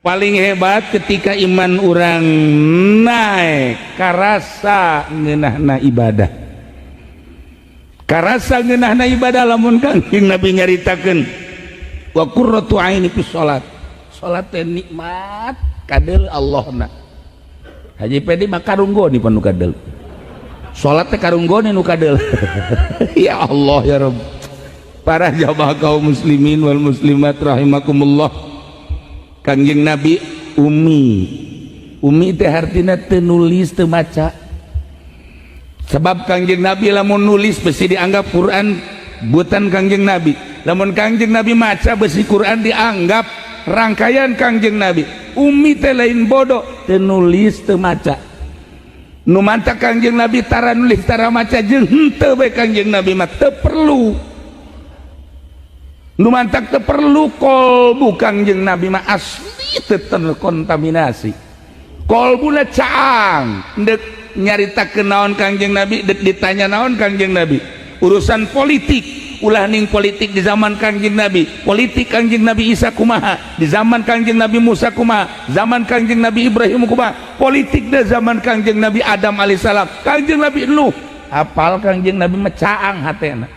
paling hebat ketika iman orang naik karasa ngeunahna ibadah, karasa ngeunahna ibadah. Lamun Kangjeng Nabi nyaritakeun wa qurratu aini fi sholat, sholat teh nikmat kadel Allahna. Haji Pedi mah karunggoni panu kadel, sholat teh karunggoni nu kadel. Ya Allah ya Rabb. Para jamaah kaum muslimin wal muslimat rahimakumullah, Kangjeng Nabi umi teh artina teu nulis teu maca. Sebab Kangjeng Nabi lamun nulis besi dianggap Quran buatan Kangjeng Nabi, lamun Kangjeng Nabi maca besi Quran dianggap rangkaian Kangjeng Nabi. Umi teh lain bodoh, teu nulis teu maca. Nu mantak Kangjeng Nabi tara nulis tara maca jeung henteu bae Kangjeng Nabi mah teu perlu. Nu mantak teu perlu kolbu Kangjeng Nabi mah asli teu terkontaminasi. Kolbuna caang, dek nyaritakeun naon Kangjeng Nabi, dek ditanya naon Kangjeng Nabi. Urusan politik, ulah ning politik di zaman Kangjeng Nabi. Politik Kangjeng Nabi Isa kumaha, di zaman Kangjeng Nabi Musa kumaha, zaman Kangjeng Nabi Ibrahim kumaha. Politik di zaman Kangjeng Nabi Adam alaihissalam, Kangjeng Nabi Nuh. Hafal Kangjeng Nabi mah caang hatena.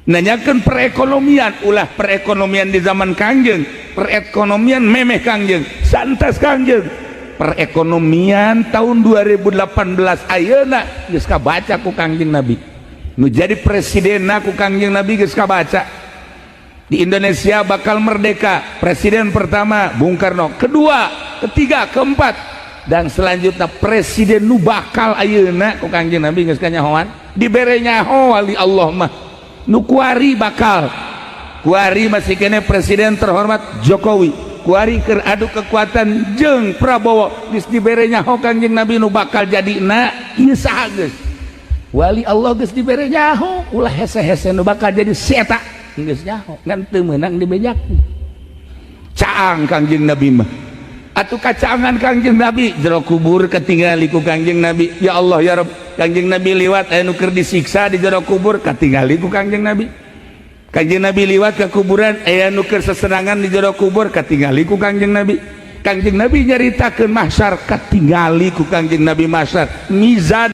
Nanyakan perekonomian, ulah perekonomian di zaman Kangjeng, perekonomian memeh Kangjeng, santas Kangjeng. Perekonomian tahun 2018 ayeuna geus kabaca ku Kangjeng Nabi. Nu jadi presidenna ku Kangjeng Nabi geus kabaca. Di Indonesia bakal merdeka, presiden pertama Bung Karno, kedua, ketiga, keempat, dan selanjutnya presiden nu bakal ayeuna ku Kangjeng Nabi geus kanyahoan, dibere nyaho wali Allah mah. Nu kuari bakal kuari masih kene presiden terhormat Jokowi, kuari keur adu kekuatan jeung Prabowo geus dibere nyaho Kangjeng Nabi nu bakal jadina ieu saha geus wali Allah geus dibere nyaho, ulah hese-hese nu bakal jadi seta geus nyaho ngan teu meunang dibejak. Caang Kangjeng Nabi mah atuh kacaangan Kangjeng Nabi jero kubur katingali ku Kangjeng Nabi. Ya Allah ya Rabb, Kangjeng Nabi liwat anu keur disiksa di jero kubur katingali ku Kangjeng Nabi. Kangjeng Nabi liwat ke kuburan anu keur sesenangan di jero kubur katingali ku Kangjeng Nabi. Kangjeng Nabi nyaritakeun mahsyar katingali ku Kangjeng Nabi mahsyar. Mizan